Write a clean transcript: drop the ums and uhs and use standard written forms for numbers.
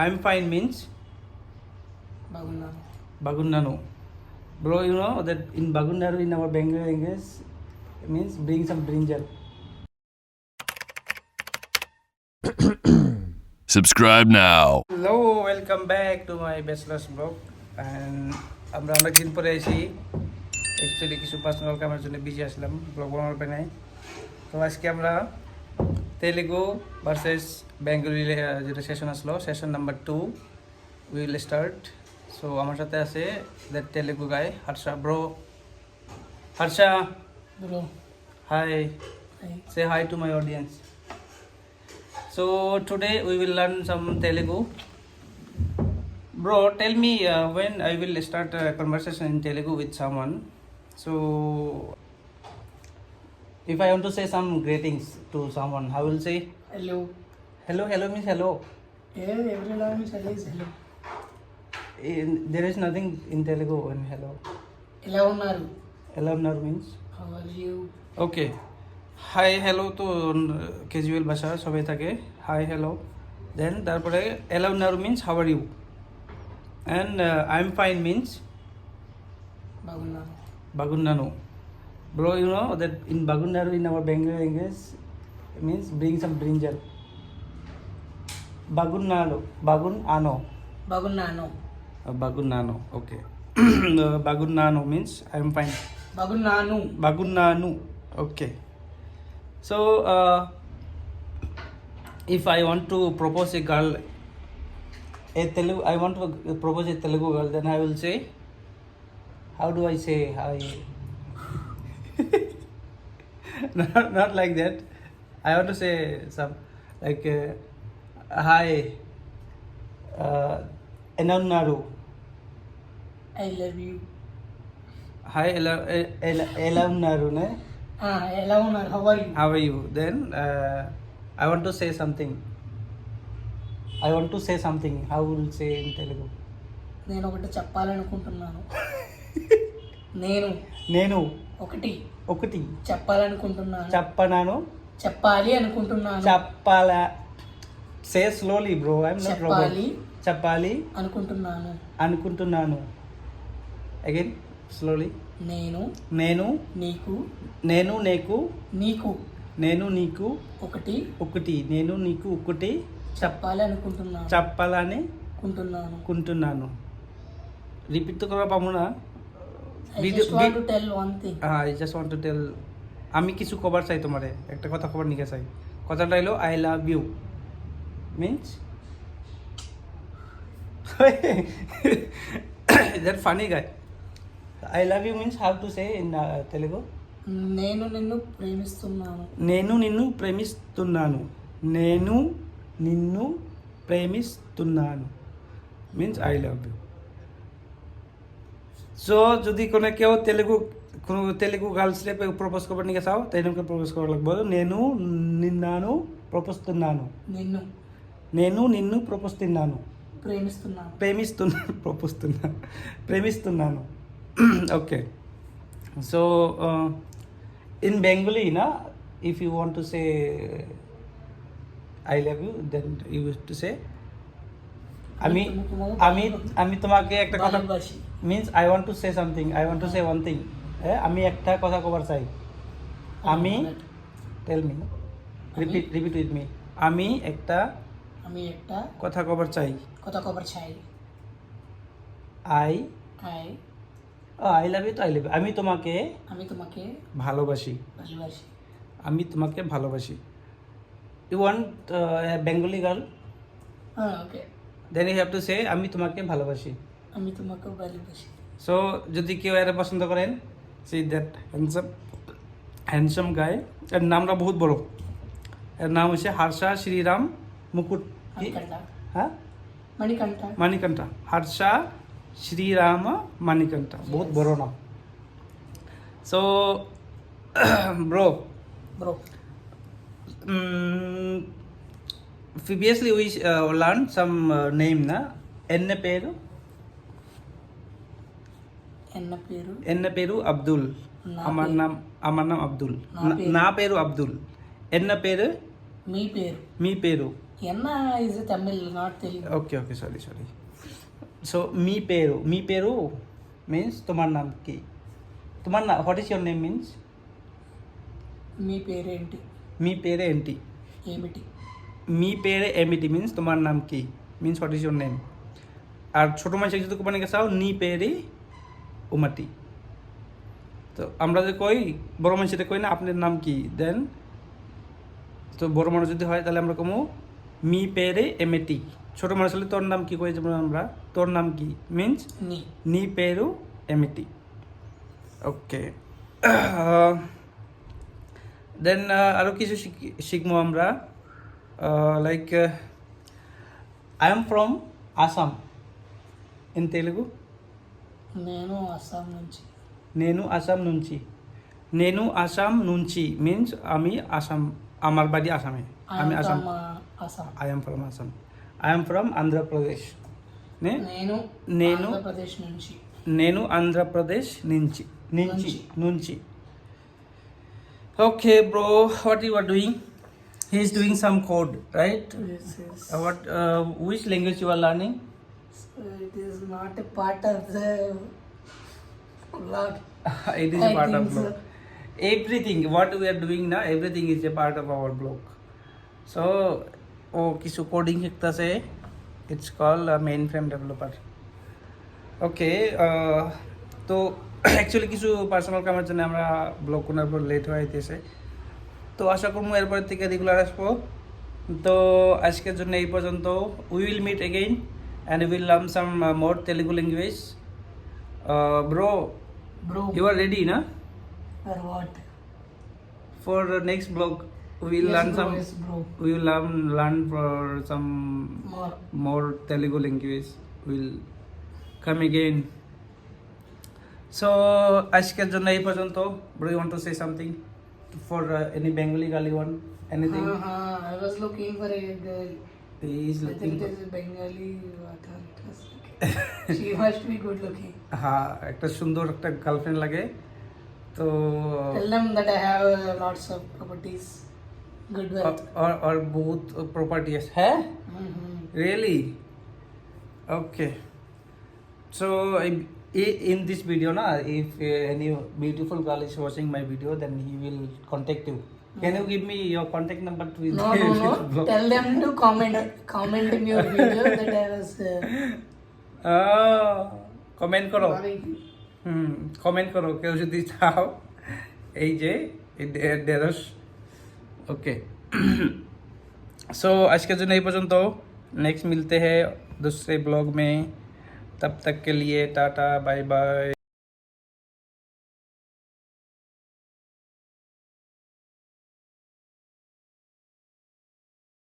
I'm fine means బాగున్నాను. bagunnanu. Bro, you know that in bagunnaru in our Bengali language means bring some brinjal. Subscribe now. Hello, welcome back to my bachelor's vlog. And আমরা অনেকদিন পরে এসেছি, actually কিছু personal কামের জন্য busy আসলাম, blog বানানোর পেনায়। তো আজকে আমরা তেলেগু ভার্সেস বেঙ্গলি যেটা সেশন আসলো, session number 2 will start. So আমার সাথে আছে that Telugu guy Harsha. Bro Harsha, Bro, hi, hi. say hi to my audience. So today we will learn some Telugu. Bro, tell me when I will start a conversation in Telugu with someone. So if I want to say some greetings to someone, I will say Hello. hello. Hello means hello. Yeah, every language is hello. There is nothing in Telugu in hello. ఎలా ఉన్నారు? Hello means How are you? Okay. Hi hello তো casual ভাষা সবাই থাকে, hi hello. Then তারপরে অ্যালাউ নারু means how are you, and I am fine means బాగున్నాను. বাগুন্নানু। Bro, you know that in বাগুন্নারু in our Bengali language means bring some brinjal. বাগুন্নানু, বাগুন আনো, బాగున్నాను. বাগুন্নানু, ওকে। বাগুন্নানু মিন্স আই এম ফাইন, బాగున్నాను. Bagunnanu. Okay. So, if I want to propose a girl, I want to propose a Telugu girl, then I will say, how do I say hi? Not like that. I want to say some like, hi, Enannaru. I love you. Hi, Enannaru, ne? ఎలా ఉన్నారు? How are you? How are you? Then I want to say something. How will say in Telugu? నేను ఒకటి చెప్పాలనుకుంటున్నాను. నేను నేను ఒకటి ఒకటి చెప్పాలనుకుంటున్నాను. చెప్పనాను, చెప్పాలి అనుకుంటున్నాను. చెప్పాల. Say slowly, bro. I'm not robot. చెప్పాలి చెప్పాలి అనుకుంటున్నాను. అనుకుంటున్నాను. Again, slowly. నేను నేను నీకు నేను నీకు నీకు నేను నీకు ఒకటి ఒకటి నేను నీకు ఒకటి చెప్పాలి అనుకుంటున్నాను. చెప్పాలని అనుకుంటున్నాను. కుంటున్నాను। রিপিট তো করা পাবো না। I just want to tell one thing. I just want to tell, আমি কিছু কভার চাই তোমারে, একটা কথা কভার নিকে চাই। কথাটা হলো I love you means that funny guy. I love you means how to say in Telugu? నేను నిన్ను ప్రేమిస్తున్నాను. నేను నిన్ను ప్రేమిస్తున్నాను, నేను నిన్ను প্রেমিస్తున్నాను means I love you. So যদি কোনো কেউ তেলেগু গার্লসরে প্রপোজ করবার নিকে চাও, তাই আমাকে প্রপোজ করা লাগবে నేను నిన్నాను ప్రపోస్తున్నాను, నిన్ను నేను నిన్ను ప్రపోస్తున్నాను, ప్రేమిస్తున్నాను. ప్రేమిస్తున్నాను. Okay. So in Bengali, if you want to say I love you, then you have to say আমি তোমাকে একটা কথা ভালোবাসি। means I want to say something, I want to say one thing. আমি একটা কথা কবার চাই। আমি tell me, repeat with me. আমি একটা কথা কবার চাই। I লাভ ইউ তো আই লাভ ইউ। আমি তোমাকে ভালোবাসি। আমি তোমাকে ভালোবাসি। You want Bengali girl, okay. Then you have to say আমি তোমাকে ভালোবাসি। আমি তোমাকে ভালোবাসি। সো যদি কেউ এর পছন্দ করেন, সি দ্যাট হ্যান্ডসাম গাই, এর নামটা বহুত বড়। এর নাম হচ্ছে হর্ষা শ্রীরাম মুকুট, হ্যাঁ মানিকণ্ঠা। হর্ষা শ্রীরাম মানিকণ্ঠা, বহুত বড় নাম। So bro, previously we learned some name na. ఎన్న పేరు అబ్దుల్, আমার নাম అబ్దుల్, నా పేరు అబ్దుల్, ఎన్న పేరు మీ పేరు మీ పేరు Enna is a Tamil, not Telugu. Okay, sorry. So mi peru means tomar naam ki. What is your name means? మీ పేరేంటి? Mi pere enti. ఏమిటి? Mi pere emiti means tomar naam ki. Means what is your name? আর ছোট মানুষের যদি কোপানি চাও নি পেরে উমাটি। তো আমরা যে কই বড় মানুষের কই না আপনার নাম কি দেন, তো বড় মানুষ যদি হয় তাহলে আমরা কমু মি পেরে এমেটি। ছোট মানুষ হলে তোর নাম কি কই যেমন আমরা তোর নাম কি মিন্স নি। নি পেরু এমেটি। ওকে, দেন আরও কিছু শিখবো আমরা, like I am from Assam in Telugu. నేను అస్సాం నుంచి. నేను আসাম నుంచి মিন্স আমি আসাম, আমার বাড়ি আসামে, আমি Assam. Assam. I M from Assam, I M from Andhra Pradesh. నేను నేను ఆంధ్రప్రదేశ్ నుంచి. నేను ఆంధ్రప్రదేశ్ నుంచి. Okay bro, what you are doing? He is doing some code right? Yes. What which language you are learning? So it is not a part of the vlog. It is a I part of think so. blog. Everything what we are doing now, everything is a part of our blog. So কিছু coding শিখতেছে, it's call mainframe developer. Okay, তো actually কিছু personal কামের জন্য আমরা blog করার পর late হয়ে যেতেছে, তো আশা করবো এরপর থেকে রেগুলার আসবো। তো আজকের জন্য এই পর্যন্ত। We will meet again and we will learn some more Telugu language. Bro, Bro. you are ready, na? Or what? For the next vlog, we will Yes, learn bro, some. yes, bro. We will learn for some More. Telugu language. We'll come again. So, আজকের জন্য এই পর্যন্ত। Bro, you want to say something for any Bengali girl one? Anything? I was looking for a girl. He is I looking. think it is a Bengali. What it was looking. She must be good looking. হ্যাঁ, একটা সুন্দর একটা girlfriend লাগে। তো Tell them that I have lots of properties, good wealth. और बहुत property है। Mm-hmm. Really? Okay. So in this video na, if any beautiful girl is watching my video, then he will contact you. Can you give me your contact number to No. Tell them to comment in your video that I was comment করো, loving you. Comment করো কেউ যদি চাও, এই যে ঢেঁড়স। Okay, सो आज के जन यही पर्यंत। नेक्स्ट मिलते हैं दूसरे ब्लॉग में, तब तक के लिए टाटा बाय बाय।